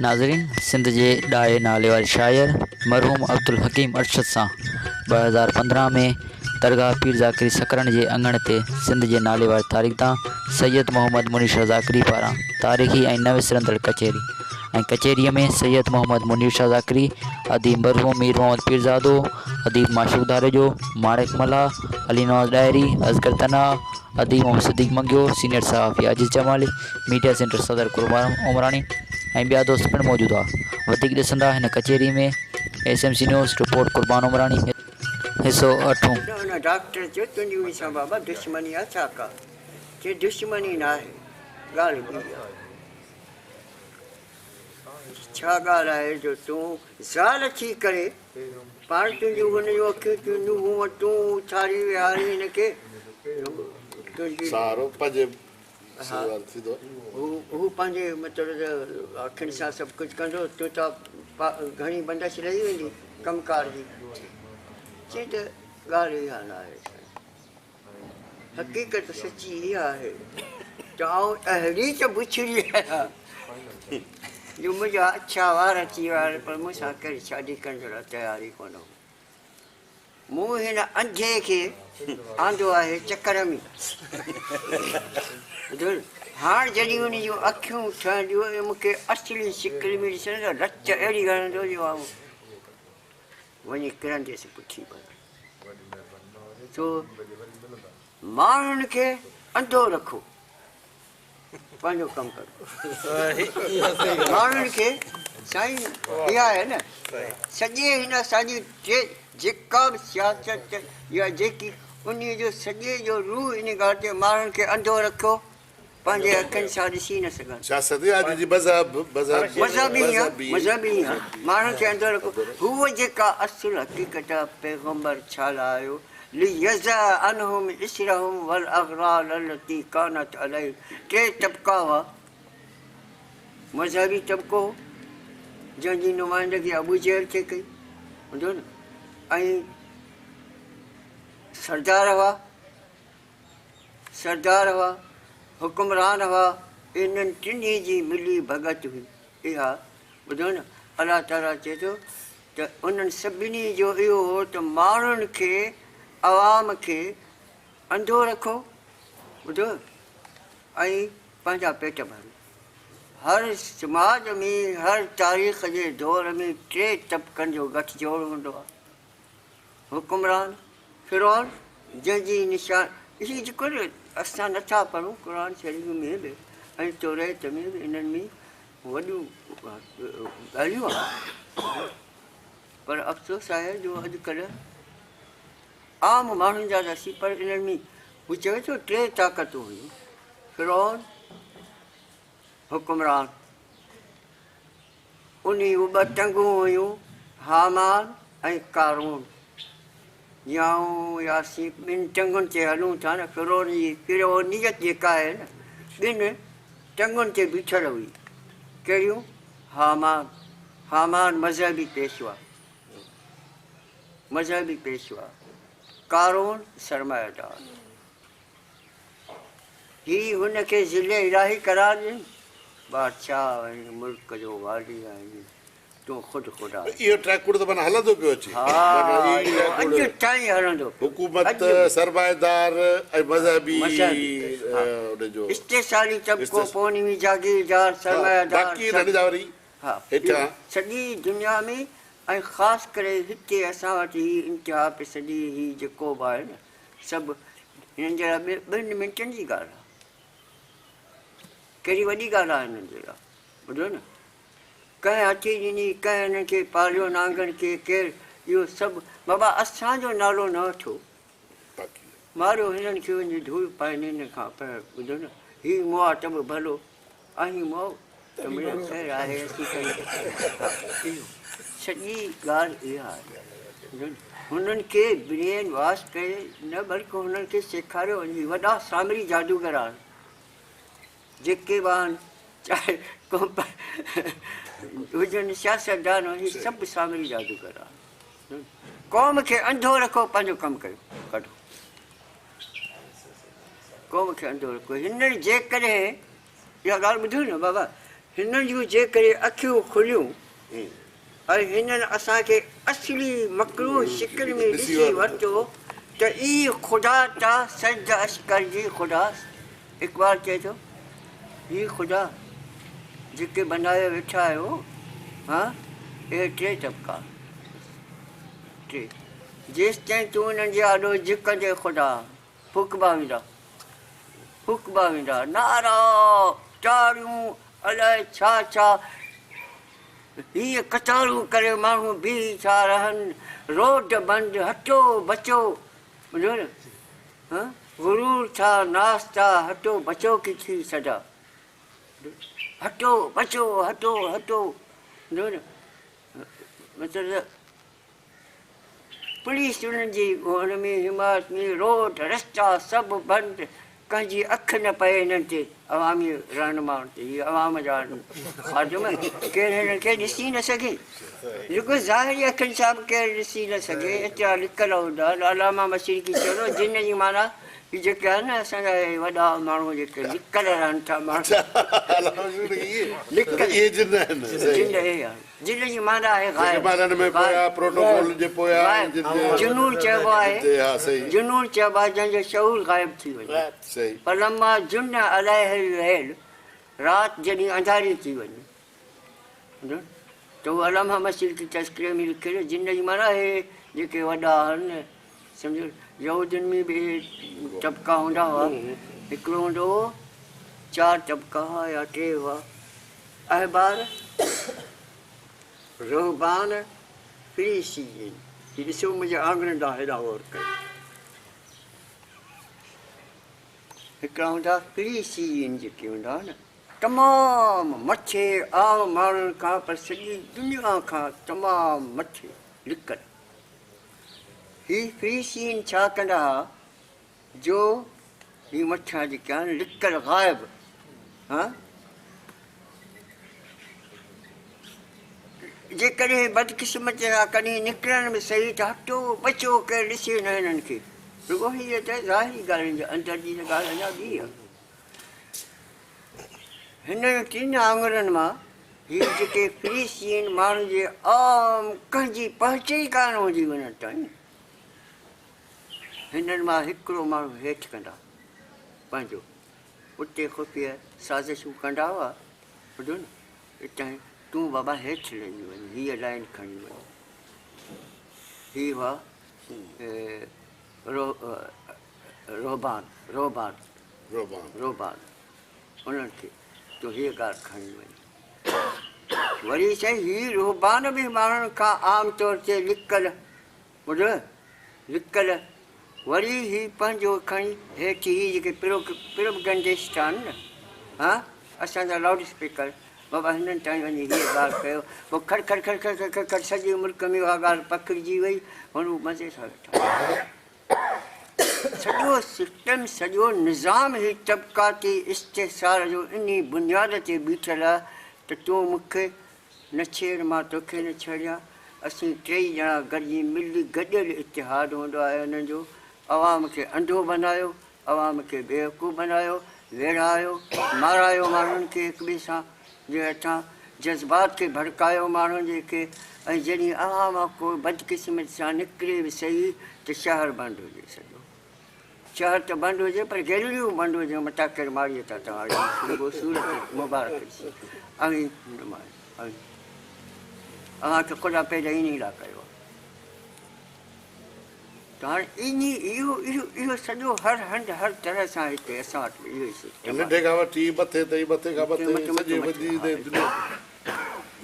नाज़रीन, सिंध जे ॾाहे नाले वारे शाइर मरहूम अब्दुल हकीम अरशद सां 2015 में दरगाह पीर ज़ाकिरी सकरन जे अंगण ते सिंध जे नाले वारी तारीख़दां सैयद मोहम्मद मुनीर शाह ज़ाकिरी पारां तारीख़ी ऐं न विसरंदड़ कचहरी ऐं कचहरीअ में सैयद मोहम्मद मुनीर शाह ज़ाकिरी, अदीब मरहूम मीर मोहम्मद पीरज़ादो, अदीब माशूक दारेजो, माणिक मल्हा, अली नवाज़ डायरी, असगर तना, अदीब मोहम्मद सिद्दीक़ मंगियो, सीनियर सहाफ़ी आजिज़ जमाली, मीडिया सेंटर सदर कुरबान उमरानी ऐं ॿिया दोस्त पिणु मौजूदु हुआ। वधीक ॾिसंदा हिन कचहरी में SMC न्यूज़ रिपोर्ट कुरबान उमरानी। हिसो 8। डॉक्टर जो तुंहिंजी सां बाबा दुश्मनी आहे छा का जे दुश्मनी न आहे ॻाल्हि ॿी आहे। छा ॻाल्हि आहे जो तूं ज़ाल थी करे पाण तुंहिंजूं हुनजूं अखियूं तुंहिंजूं हूअं तूं उथारी विहारी हिनखे हू पंहिंजे मतिलबु अखियुनि सां सभु कुझु कंदो, तूं त घणी बंदश रही वेंदी कमकार जी। चई त ॻाल्हि इहा न आहे, हक़ीक़त सची इहा आहे त आउं अहिड़ी त बुछड़ी आहियां जो मुंहिंजा अछा वार अची विया पर मूंसां कहिड़ी शादी करण जो तयारी कोन हो। मूं हिन अंधे खे आंदो आहे चकर में। हाणे जॾहिं उन जूं अखियूं ठहंदियूं ऐं मूंखे असली शिकिल में ॾिसण त रच अहिड़ी हणंदो जो आउं वञी किरंदुसि पुठी पर। सो माण्हुनि खे अंधो रखो, पंहिंजो कमु करो। माण्हुनि खे साईं इहा आहे न सॼे हिन असांजी जेका बि सियासत या जेकी उन जो सॼे जो रूह इन ॻाल्हि ते माण्हुनि खे अंधो रखो, पंहिंजे अखियुनि सां ॾिसी न सघनि। मज़हबी माण्हुनि खे अंधो रखो। हूअ जेका असुल हक़ीक़त पैगम्बर छा लायो लियज़ा अनहुम इसरहुम वल अग़राल अल्लती कानत अलैहिम। टे तबका हुआ। मज़हबी तबको जंहिंजी नुमाइंदगी अबू जहल खे कई हूंदो न, ऐं सरदार हुआ, हुकुमरान हुआ, इन्हनि टिनी जी मिली भगत हुई। इहा ॿुधो न, अलाह ताला चए थो त उन्हनि सभिनी जो इहो हो त माण्हुनि खे अवाम खे अंधो रखो, ॿुधो, ऐं पंहिंजा पेट भरो। हर समाज में हर तारीख़ जे दौर में टे तबकनि जो गठजोड़ हूंदो आहे। हुकुमरान फिरौन जंहिंजी निशान इहे जेको न असां नथा पढ़ूं क़ुर शरीफ़ में बि ऐं तौरेत में बि इन्हनि में वॾियूं ॻाल्हियूं आहिनि, पर अफ़सोस आहे जो अॼुकल्ह आम माण्हुनि जा रसी पर इन्हनि में हू चवे थो टे ताक़तूं हुयूं, फिरौन हुकुमरान, उन ॿ टंगूं हुयूं हामान ऐं कारून। याऊं यासीं ॿिनि टंगुनि ते हलूं था न, फिरौनियत जेका आहे न ॿिनि टंगुनि ते बीठल हुई। कहिड़ियूं? हामान मज़हबी पेशवा, कारून सरमायादार। ही हुनखे ज़िले इलाही करार ॾियनि, बादशाह आहिनि, मुल्क जो वाली आहिनि, तूं ख़ुदि ख़ुदा। इहो ट्रैक त माना हलंदो पियो अचे, अॼु ताईं हलंदो। हुकूमत सरमाएदार ऐं मज़हबी इस्तेसाली तबको, पोनीवी जागीरदार, सरमायादार, हा सॼी दुनिया में ऐं ख़ासि करे हिते असां वटि ही इंतिहा पिसदी ही जेको बि आहे न सभु हिननि जे लाइ ॿिनि मिंटनि जी ॻाल्हि आहे। कहिड़ी वॾी ॻाल्हि आहे हिननि जे लाइ, ॿुधो न। कंहिं अची ॾिनी, कंहिं हिननि खे पालियो नांगनि खे, केरु इहो सभु बाबा असांजो नालो न वठो, मारियो हिननि खे वञी धूल पाए हिन खां पर। ॿुधो न, हीउ मुआतब भलो ऐं मोह त मुंहिंजो ख़ैरु आहे असीं सॼी ॻाल्हि इहा आहे। हुननि खे ब्रेन वॉश करे न, बल्कि हुननि खे सेखारियो वञे। वॾा सामरी जादूगर आहिनि जेके बि आहिनि, चाहे हुजनि सियासतदान हुजनि, सभु सामरी जादूगर आहिनि। क़ौम खे अंधो रखो, पंहिंजो कमु कयो, कढो क़ौम खे अंधो रखो। हिननि जेकॾहिं इहा ॻाल्हि ॿुधो न बाबा, हिननि जूं जेकॾहिं अखियूं खुलियूं ऐं हिननि असांखे असली मकरू शिकिल में ॾिसी वरितो त ई ख़ुदा था सज अश्कर जी ख़ुदा। इक़बाल चए थो ही ख़ुदा जेके बनाए वेठा आहियो हा इहे टे तबिका टे जेसि ताईं तूं हुननि जे आॾो झिकंदे ख़ुदा फुकबा वेंदा नारा ताड़ियूं अलाए छा छा हीअं कतारूं करे माण्हू बीह था रहनि रोड बंदि हटो बचो ॿुधो न गुरूर था नाश्ता हटो बचो की थी सदा हटो बचो हटो ॿुधो न मतिलबु पुलिस उन्हनि जी हुन में हिमायत में रोड रस्ता सभु बंदि कंहिंजी अखि न पए हिननि ते अवामी रहनुमाउनि ते हीअ अवाम जा खादम केरु हिननि खे ॾिसी न सघे जेको ज़ाहिरी अखियुनि सां बि केरु ॾिसी न सघे एतिरा लिकल हूंदा अलामा मशरिकी चयो जिन जी माना हीअ जेके आहे न असांजा वॾा माण्हू जेके लिकल रहनि था माण्हू लिकल जिन जी माना आहे जुनून चइबो आहे जुनून चइबो आहे जंहिंजो शऊर ग़ाइब थी वञे पलमा जुन अलाए राति जॾहिं अंधारी थी वञे त उहो अलामा मस्जिद की तस्करे में लिखियल जिन जी माना आहे जेके वॾा आहिनि सम्झो यहूदियुनि में बि तबिका हूंदा हुआ हिकिड़ो हूंदो हुओ 4 तबिका हुआ या 3 हुआ अहबार रहबान फरीसीन हीअ ॾिसो मुंहिंजे आंगणनि ॾांहुं हेॾा गौर कयो हिकिड़ा हूंदा फरीसीन जेके हूंदा न तमामु मथे आम माण्हुनि खां पर सॼी दुनिया खां तमामु मथे लिकल हीअ फरीसीन छा कंदा हुआ जो हीअ मथां जेके आहिनि लिकल ग़ाइब हा जेकॾहिं बदकिस्मत सां कॾहिं निकिरण में सही त हटो बचो केरु ॾिसे न हिननि खे रुॻो हीअ त ज़ाहिरी ॻाल्हियुनि जे अंदरि जी ॻाल्हि अञा ॿी आहे हिन 3 आङुरनि मां हीअ जेके फरीसीन माण्हुनि जे आम कंहिंजी पहचे ई कान हूंदी वञनि ताईं हिननि मां हिकिड़ो माण्हू हेठि कंदा पंहिंजो उते ख़ुफ़िया साज़िशूं कंदा हुआ ॿुधो न हितां तूं बाबा हेठि लही वञ हीअ लाइन खणी वञ हीअ हुआ रोबान उन्हनि खे तूं हीअ ॻाल्हि खणी वञ वरी चई हीअ रोबान बि माण्हुनि खां आम तौर ते लिकल ॿुध लिकल वरी हीअ पंहिंजो खणी हेठि हीअ जेके प्रोपगंडिस्ट आहिनि न हा असांजा लाउड स्पीकर बाबा हिननि ताईं वञी हीअ ॻाल्हि कयो पोइ खड़ खड़ खड़ खड़ खड़ खड़ सॼे मुल्क में उहा ॻाल्हि पकिड़िजी वई हुन मज़े सां वेठा सॼो सिस्टम सॼो निज़ाम ही तबिकाती इस्तेसार जो इन बुनियाद ते बीठल आहे त तूं मूंखे न छेड़ मां तोखे न छेड़ियां असीं 3 ॼणा गॾिजी मिली गॾियल इतिहाद हूंदो आहे हुननि जो अवाम खे अंधो बनायो अवाम खे बेवकूफ़ बनायो वेड़ायो मारायो माण्हुनि खे हिक ॿिए सां जे हेठां जज़्बात खे भड़कायो माण्हुनि जेके ऐं जॾहिं अवाम को बदकिस्मत सां निकिरे बि सही त शहर बंदि हुजे सॼो शहर त बंदि हुजे पर गैलरियूं बंदि हुजे मथां केरु मारीअ था तव्हां सूरत मुबारक तव्हांखे ख़ुदा पैदा इन लाइ कयो त हाणे इहो सॼो हर हंधि हर तरह सां हिते असां वटि इहो ई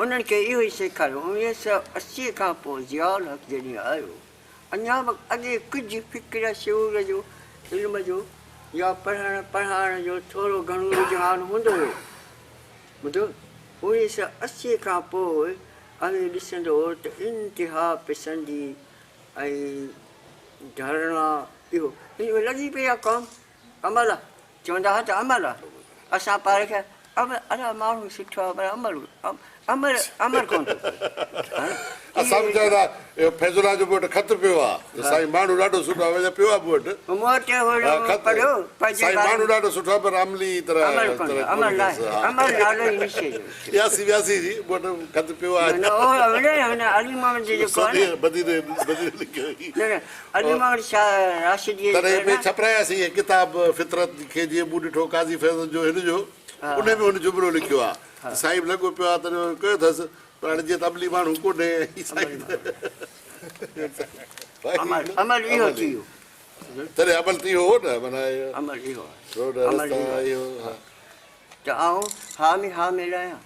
उन्हनि खे इहो ई सेखारियो 1980 खां पोइ ज़ियाउल हक़ जॾहिं आयो अञा बि अॻे कुझु फ़िक्र शऊर जो इल्म जो या पढ़ाइण जो थोरो घणो रुझान हूंदो हुओ ॿुधो 1980 खां पोइ अॻे ॾिसंदो हो त इंतिहा पसंदी ऐं धरणा इहो इन में लॻी पई आहे क़ौम अमल आहे चवंदा हुआ त अमल आहे असां पाण खे अमल अञा माण्हू सुठो आहे पर अमल कोन थो असां बि चवंदा फैज़ुल्ला जो बोट ख़त पियो आहे त साईं माण्हू ॾाढो सुठो आहे पियो आहे बोट मूं वटि हुयो पढ़ियो पंहिंजे साईं माण्हू ॾाढो सुठो आहे पर अमली तरह अमल नालो ई निश्चय जो ॿियासी ॿियासी जी बोट ख़त पियो आहे अली मोहम्मद जो जेको आहे न बदीने लिखियो हुई। न अली मोहम्मद शाह राशिदी तॾहिं में छपरायासीं इहे किताब फितरत खे जीअं मूं ॾिठो काज़ी फैज़ल जो हिन जो उन में हुन जुमिलो लिखियो आहे साईं लॻो पियो आहे त कयो अथसि पर हाणे जीअं त अमली माण्हू कोन्हे अमल इहो थी वियो तॾहिं अमल थी वियो हो न माना अमल इहो रोड अमल रस्ता इहो त आऊं हा में हा मिलायां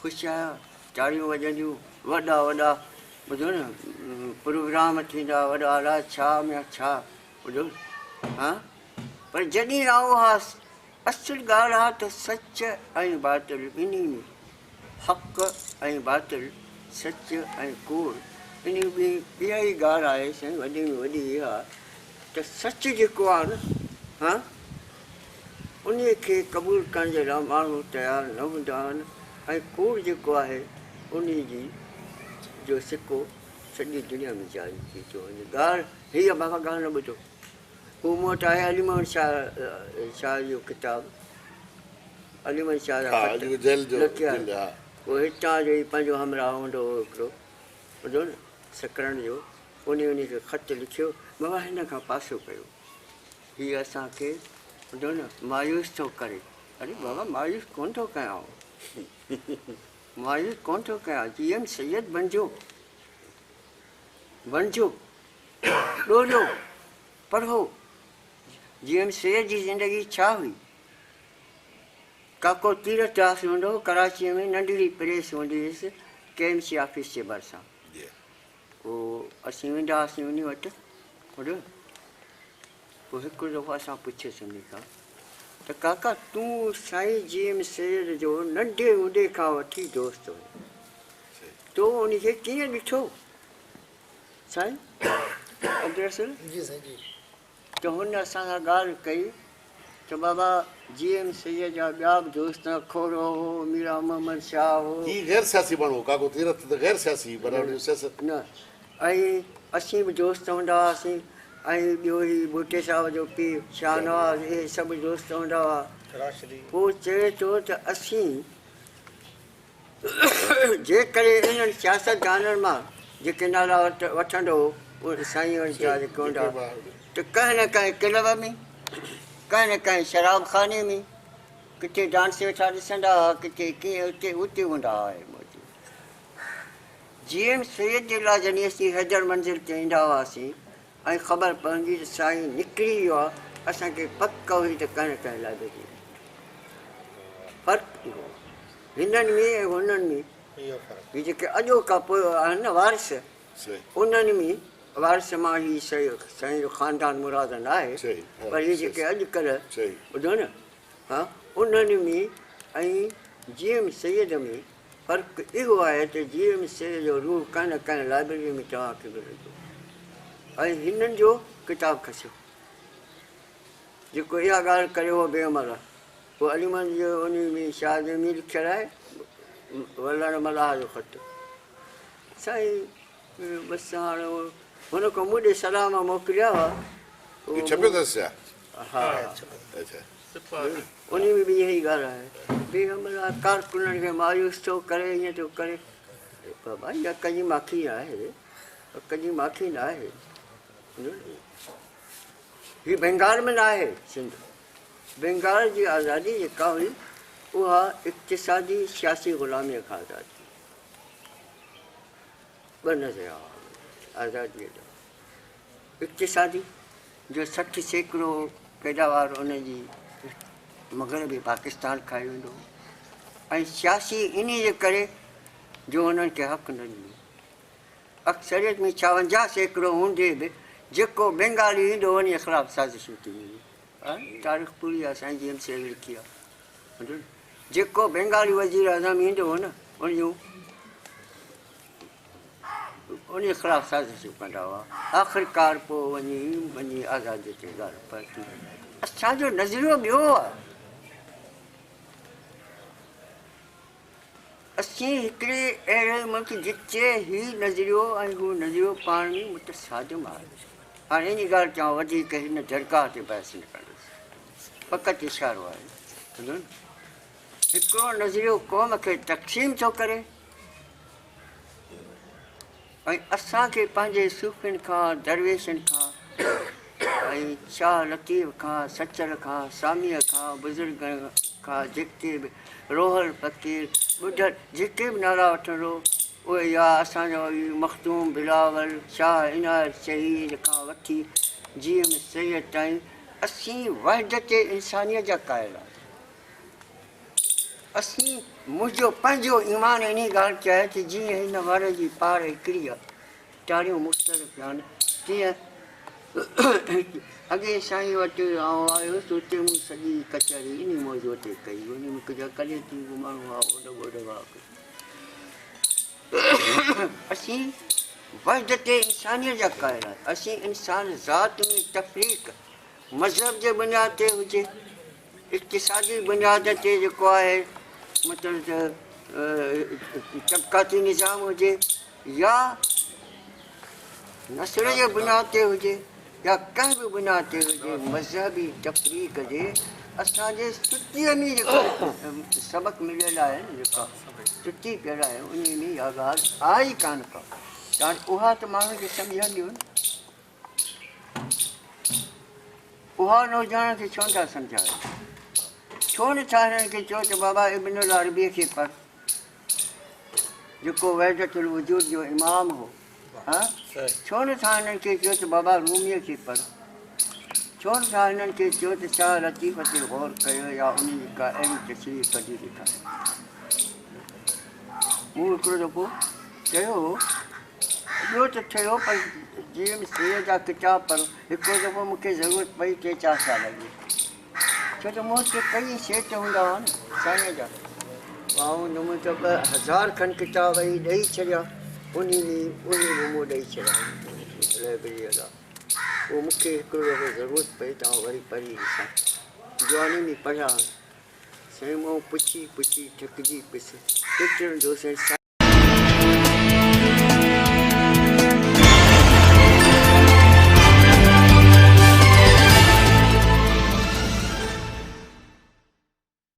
ख़ुशि आहियां ताड़ियूं वॼंदियूं वॾा वॾा ॿुधो न प्रोग्राम थींदा वॾा वॾा छा में छा ॿुधो हा पर जॾहिं आऊं हा असुल ॻाल्हि आहे त सच ऐं बातिल इन में हक़ ऐं बातिल सच ऐं कूड़ इन में इहा ई ॻाल्हि आहे साईं वॾे में वॾी इहा त सच जेको आहे न हा उन खे क़बूल करण जे लाइ माण्हू तयारु न हूंदा आहिनि ऐं कूड़ जेको आहे उन जी जो सिको सॼी दुनिया में जारी थी थो वञे ॻाल्हि हीअ बाबा ॻाल्हि न ॿुधो हू मूं वटि आहे अली मोहम्मद शाह जो किताबु अली मोहम्मद शाह जा उहो हितां जो ई पंहिंजो हमराह हूंदो हुओ हिकिड़ो ॿुधो न सकरण जो उन खे ख़त लिखियो बाबा हिन खां पासो कयो हीअ असांखे ॿुधो न मायूस थो करे अरे बाबा मायूस कोन थो कयां मायूस कोन थो कयां जीअं सैयद बणिजो ॾोलियो पढ़ो जीअं सैयद जी ज़िंदगी छा हुई काको तीरथ दास हूंदो हो कराचीअ में नंढड़ी प्रेस हूंदी हुअसि KMC ऑफिस जे भरिसां पोइ असीं वेंदा हुआसीं उन वटि ॿुधो पोइ हिकु दफ़ो असां पुछियोसीं उन खां त काका तूं साईं GM सैयद जो नंढे हूंदे खां वठी दोस्त हुयो तो उनखे कीअं ॾिठो साईं अब्दुल त हुन असां सां ॻाल्हि कई त बाबा GM सैयद जा ॿिया बि दोस्त खोड़ो हो मीरा मोहम्मद शाह हो ही गैर सियासी माण्हू काको तीरथ त गैर सियासी पर सियासत न ऐं असीं बि दोस्त हूंदा हुआसीं ऐं ॿियो ई बूटे साहिब जो पीउ शाहनवाज़ इहे सभु दोस्त हूंदा हुआ पोइ चए थो त असीं जे करे इन्हनि सियासतदाननि मां जेके नाला वठंदो हो उहे साईं वटि जा जेके हूंदा हुआ त कंहिं न कंहिं क्लब में कंहिं न कंहिं शराब खाने में किथे डांस वेठा ॾिसंदा हुआ किथे कीअं उते हूंदा हुआ GM सैयद जे लाइ जॾहिं असीं हैदर मंज़िल ते ईंदा हुआसीं ऐं ख़बर पवंदी त साईं निकिरी वियो आहे असांखे पक हुई त कंहिं न कंहिं लाइब्रेरी फ़र्क़ु इहो हिननि में ऐं हुननि में हीअ जेके अॼोका पोइ आहिनि न वारिस उन्हनि में वारिस मां ही साईं जो ख़ानदान मुराद न आहे पर इहे जेके अॼुकल्ह ॿुधो न हा उन्हनि में ऐं GM सैयद में फ़र्क़ु इहो आहे त GM सैयद जो रूह कंहिं न कंहिं लाइब्रेरी में तव्हांखे मिलंदो ऐं हिननि जो किताबु खसियो जेको इहा ॻाल्हि करे उहो बेअमल आहे पोइ अलीमन जो उन में शाह में लिखियलु आहे वलण मलाह जो ख़तु साईं बसि हाणे हुन खां मूं ॾे सलाम मोकिलिया हुआ छपियो अथसि छा हा उन में बि इहा ई ॻाल्हि आहे बेअमल आहे कारकुननि खे मायूस थो करे ईअं थो करे बाबा इहा कंहिंजी माखी न आहे कंहिंजी माखी न आहे हीअ बंगाल में न आहे सिंध बंगाल जी आज़ादी जेका हुई उहा इक़्तिसादी सियासी ग़ुलामीअ खां आज़ादी ॿ नज़रिया हुआ आज़ादीअ जो इक़्तिसादी जो 60% पैदावार उनजी मग़रबी पाकिस्तान खाई वेंदो ऐं सियासी इन जे करे जो हुननि खे हक़ न ॾिनो अक्सरियत में 56% हूंदे बि जेको बंगाली ईंदो वञे ख़िलाफ़ु साज़िशूं थी वेंदियूं तारीख़ पूरी आहे साईं GM सैयद लिखी आहे जेको बंगाली वज़ीर आज़म ईंदो हो न उन ख़िलाफ़ु साज़िशूं कंदा हुआ आख़िरकार पोइ वञी आज़ादी ते ॻाल्हि पहुची असांजो नज़रियो ॿियो आहे असीं हिकिड़े अहिड़े मुल्क जिते ही नज़रियो ऐं हू नज़रियो पाण में मुतसादिम आहे। हाणे इन ॻाल्हि चवां वधीक हिन दरगाह ते बहस न कंदुसि, फ़क़ति इशारो आहे। सम्झो न, हिकिड़ो नज़रियो क़ौम खे तक़सीम थो करे ऐं असांखे पंहिंजे सूफ़ियुनि खां दरवेशनि खां ऐं शाह लतीफ़ खां सचर खां सामीअ खां बुज़ुर्गनि खां जेके बि रोहल फ़क़ीर ॿुधर जेके बि नाला वठंदो उहे या असांजो मखदूम बिलावल शाह इनायत शहीद खां वठी जीअं सैयद ताईं असीं वहदत इंसानियत जा क़ाइल आहियूं। असीं मुंहिंजो पंहिंजो ईमान इन ॻाल्हि चए त जीअं हिन वार जी पार हिकिड़ी आहे, टारियूं मुख़्तलिफ़ आहिनि, तीअं अॻे साईं वटि आउं आयुसि उते मूं सॼी कचहरी इन मौज़ूअ ते कई, उन में कुझु कॾहिं थी माण्हू आहे ओॾो ओॾो असीं वहदत इंसानियत जा क़ाइल आहियूं। असीं इंसान ज़ात में तफ़रीक़ मज़हब जे बुनियाद ते हुजे, इक़्तिसादी बुनियाद ते जेको आहे मतिलबु तबक़ाती निज़ाम हुजे या नस्ल जे बुनियाद ते हुजे या कंहिं बि बुनियाद ते हुजे, मज़हबी तफ़रीक़ जे असांजे सुतीअ में जेको सबक़ु मिलियल आहे न, जेका सुती पियल आहे उन में इहा ॻाल्हि आहे ई कान का, त उहा त माण्हुनि खे सम्झंदियूं, उहा नौजवान खे छो था सम्झायो? छो नथा हिननि खे चओ त बाबा इब्नुल अरबीअ खे पढ़ जेको वहदतुल वजूद जो इमाम हो? हा, छो नथा हिननि खे चओ त बाबा रूमीअ खे पढ़? छो नथा हिननि खे चओ त शाह लतीफ़ ते गौर कयो या उन जी का अहिड़ी तशरीह कढी ॾेखारे? मूं हिकिड़ो दफ़ो चयो हो, ॿियो त थियो पर जीअं सैयद जा किताब पढ़ो, हिकिड़ो दफ़ो मूंखे ज़रूरत पई 3-4 साल अॻु, छो त मूं वटि कई सेट हूंदा हुआ न साईं जा, ऐं मूं त 1000 खनि किताब ॾेई छॾिया, उन में मूं ॾेई छॾिया लाइब्रेरीअ लाइ। पोइ मूंखे हिकिड़ो दफ़ो ज़रूरत पई त वरी पढ़ी ॾिसां, जवानी में पढ़िया साईं, मूं पुछी थकिजी पियुसि, केतिरनि दोस्तनि